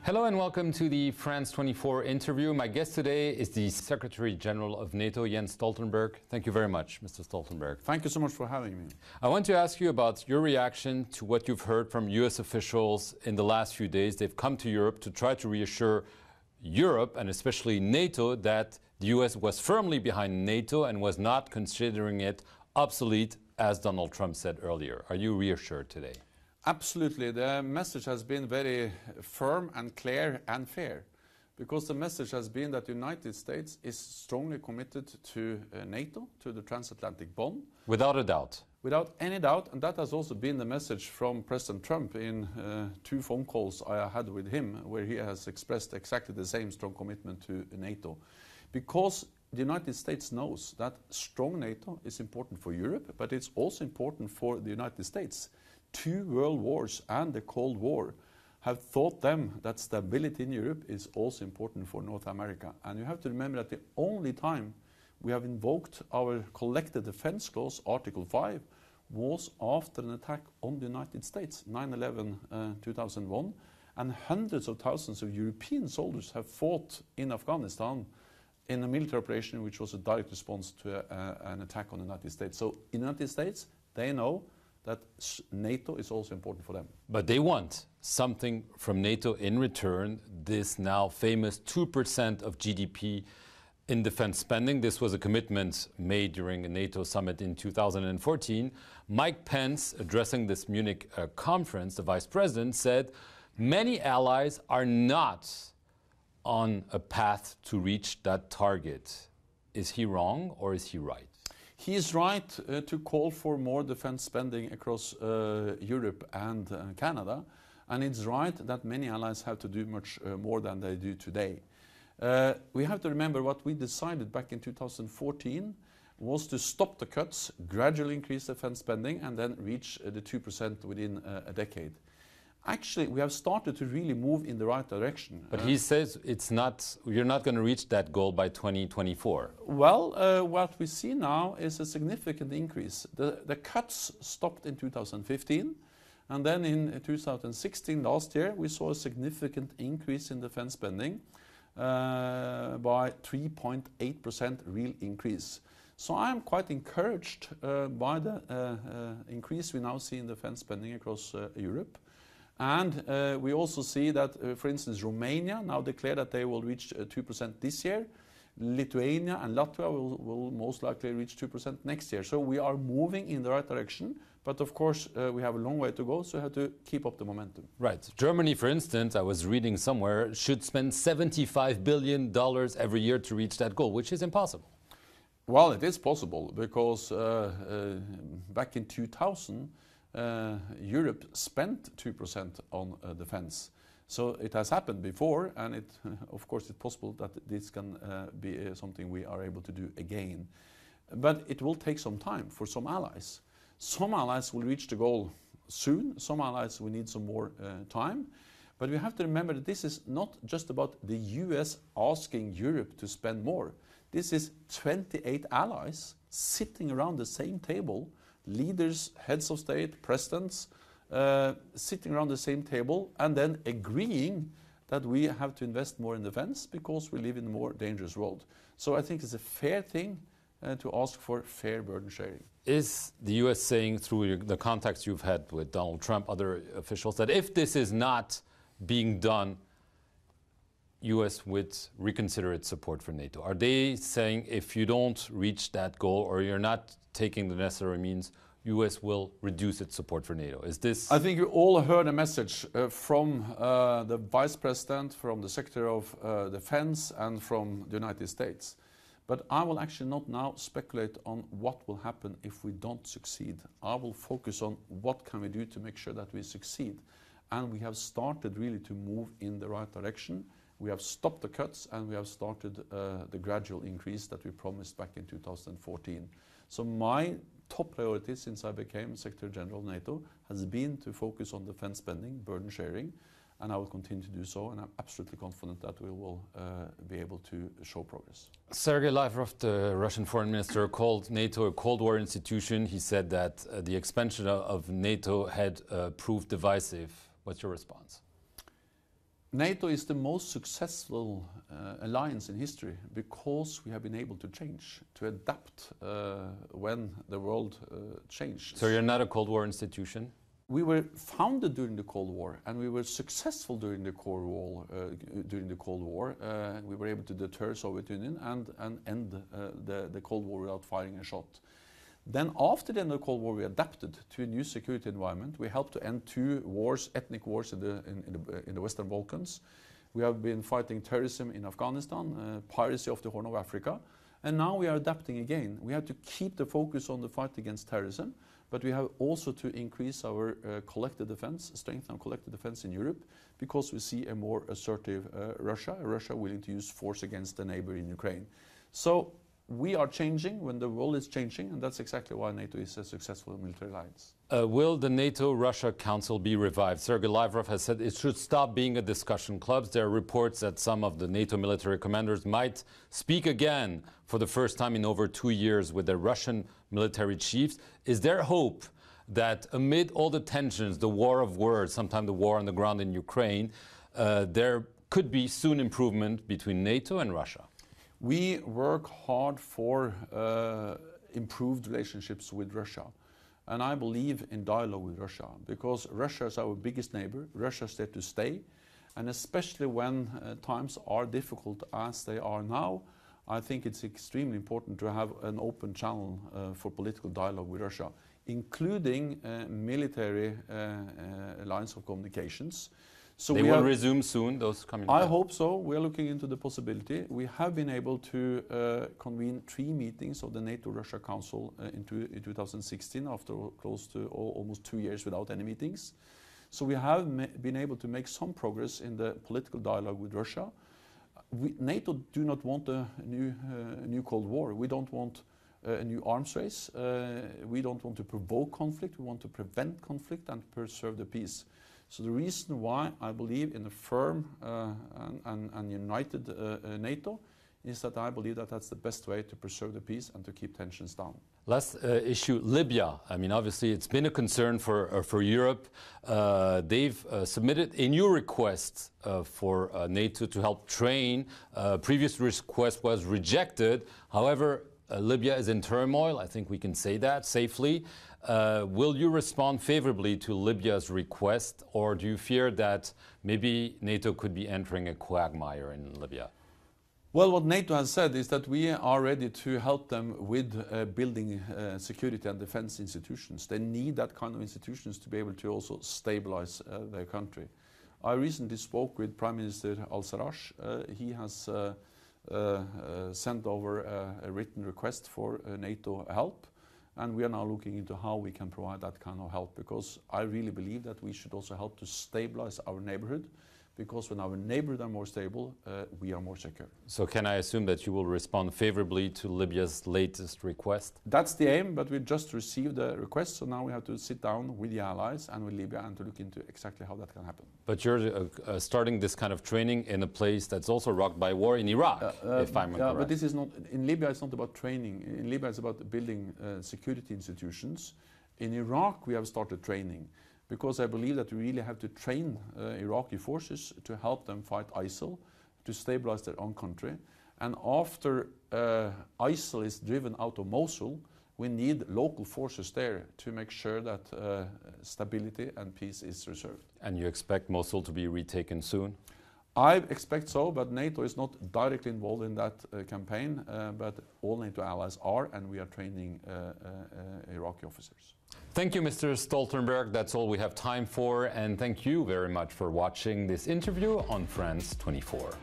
Hello and welcome to the France 24 interview. My guest today is the Secretary General of NATO, Jens Stoltenberg. Thank you very much, Mr. Stoltenberg. Thank you so much for having me. I want to ask you about your reaction to what you've heard from US officials in the last few days. They've come to Europe to try to reassure Europe, and especially NATO, that the US was firmly behind NATO and was not considering it obsolete, as Donald Trump said earlier. Are you reassured today? Absolutely. The message has been very firm and clear and fair, because the message has been that the United States is strongly committed to NATO, to the transatlantic bond. Without a doubt. Without any doubt, and that has also been the message from President Trump in 2 phone calls I had with him, where he has expressed exactly the same strong commitment to NATO. Because the United States knows that strong NATO is important for Europe, but it's also important for the United States. 2 world wars and the Cold War have taught them that stability in Europe is also important for North America. And you have to remember that the only time we have invoked our collective defense clause, Article 5, was after an attack on the United States, 9/11, 2001, and hundreds of thousands of European soldiers have fought in Afghanistan in a military operation which was a direct response to an attack on the United States. So in the United States, they know that NATO is also important for them. But they want something from NATO in return, this now famous 2% of GDP in defense spending. This was a commitment made during a NATO summit in 2014. Mike Pence, addressing this Munich conference, the vice president, said many allies are not on a path to reach that target. Is he wrong or is he right? He is right to call for more defense spending across Europe and Canada, and it's right that many allies have to do much more than they do today. We have to remember what we decided back in 2014 was to stop the cuts, gradually increase defense spending, and then reach the 2% within a decade. Actually, we have started to really move in the right direction. But he says you're not going to reach that goal by 2024. Well, what we see now is a significant increase. The cuts stopped in 2015, and then in 2016, last year, we saw a significant increase in defense spending by 3.8% real increase. So I am quite encouraged by the increase we now see in defense spending across Europe. And we also see that, for instance, Romania now declared that they will reach 2% this year. Lithuania and Latvia will most likely reach 2% next year. So we are moving in the right direction. But of course, we have a long way to go, so we have to keep up the momentum. Right. Germany, for instance, I was reading somewhere, should spend $75 billion every year to reach that goal, which is impossible. Well, it is possible, because back in 2000, Europe spent 2% on defense. So it has happened before, and of course it's possible that this can be something we are able to do again. But it will take some time for some allies. Some allies will reach the goal soon, some allies will need some more time. But we have to remember that this is not just about the US asking Europe to spend more. This is 28 allies sitting around the same table, leaders, heads of state, presidents, sitting around the same table and then agreeing that we have to invest more in defense because we live in a more dangerous world. So I think it's a fair thing to ask for fair burden sharing. Is the US saying, through the contacts you've had with Donald Trump, other officials, that if this is not being done, US would reconsider its support for NATO? Are they saying if you don't reach that goal or you're not taking the necessary means, US will reduce its support for NATO? Is this... I think you all heard a message from the Vice President, from the Secretary of Defense, and from the United States. But I will actually not now speculate on what will happen if we don't succeed. I will focus on what can we do to make sure that we succeed. And we have started really to move in the right direction. We have stopped the cuts, and we have started the gradual increase that we promised back in 2014. So my top priority since I became Secretary General of NATO has been to focus on defense spending, burden sharing, and I will continue to do so, and I'm absolutely confident that we will be able to show progress. Sergei Lavrov, the Russian foreign minister, called NATO a Cold War institution. He said that the expansion of NATO had proved divisive. What's your response? NATO is the most successful alliance in history because we have been able to change, to adapt when the world changed. So you're not a Cold War institution? We were founded during the Cold War, and we were successful during the Cold War. We were able to deter Soviet Union and end the Cold War without firing a shot. Then after the end of the Cold War, we adapted to a new security environment. We helped to end 2 wars, ethnic wars in the Western Balkans. We have been fighting terrorism in Afghanistan, piracy off the Horn of Africa, and now we are adapting again. We have to keep the focus on the fight against terrorism, but we have also to increase our collective defense, strengthen our collective defense in Europe, because we see a more assertive Russia willing to use force against a neighbor in Ukraine. So we are changing when the world is changing, and that's exactly why NATO is a successful military alliance. Will the NATO-Russia Council be revived? Sergei Lavrov has said it should stop being a discussion club. There are reports that some of the NATO military commanders might speak again for the first time in over 2 years with the Russian military chiefs. Is there hope that amid all the tensions, the war of words, sometimes the war on the ground in Ukraine, there could be soon improvement between NATO and Russia? We work hard for improved relationships with Russia. And I believe in dialogue with Russia, because Russia is our biggest neighbor. Russia is there to stay. And especially when times are difficult as they are now, I think it's extremely important to have an open channel for political dialogue with Russia, including military lines of communications. So they will resume soon, those communications? I hope so. We are looking into the possibility. We have been able to convene 3 meetings of the NATO-Russia Council in 2016 after close to almost 2 years without any meetings. So we have been able to make some progress in the political dialogue with Russia. NATO do not want a new Cold War. We don't want a new arms race. We don't want to provoke conflict. We want to prevent conflict and preserve the peace. So the reason why I believe in a firm and united NATO is that I believe that that's the best way to preserve the peace and to keep tensions down. Last issue, Libya. I mean, obviously, it's been a concern for Europe. They've submitted a new request for NATO to help train. Previous request was rejected. However, Libya is in turmoil. I think we can say that safely. Will you respond favorably to Libya's request, or do you fear that maybe NATO could be entering a quagmire in Libya? Well, what NATO has said is that we are ready to help them with building security and defense institutions. They need that kind of institutions to be able to also stabilize their country. I recently spoke with Prime Minister al-Sarraj. He has sent over a written request for NATO help. And we are now looking into how we can provide that kind of help, because I really believe that we should also help to stabilize our neighborhood, because when our neighborhood are more stable, we are more secure. So can I assume that you will respond favorably to Libya's latest request? That's the aim, but we just received the request, so now we have to sit down with the allies and with Libya and to look into exactly how that can happen. But you're starting this kind of training in a place that's also rocked by war in Iraq, if I'm correct. But this is not, in Libya it's not about training. In Libya it's about building security institutions. In Iraq we have started training, because I believe that we really have to train Iraqi forces to help them fight ISIL, to stabilize their own country. And after ISIL is driven out of Mosul, we need local forces there to make sure that stability and peace is reserved. And you expect Mosul to be retaken soon? I expect so, but NATO is not directly involved in that campaign, but all NATO allies are, and we are training Iraqi officers. Thank you, Mr. Stoltenberg. That's all we have time for, and thank you very much for watching this interview on France 24.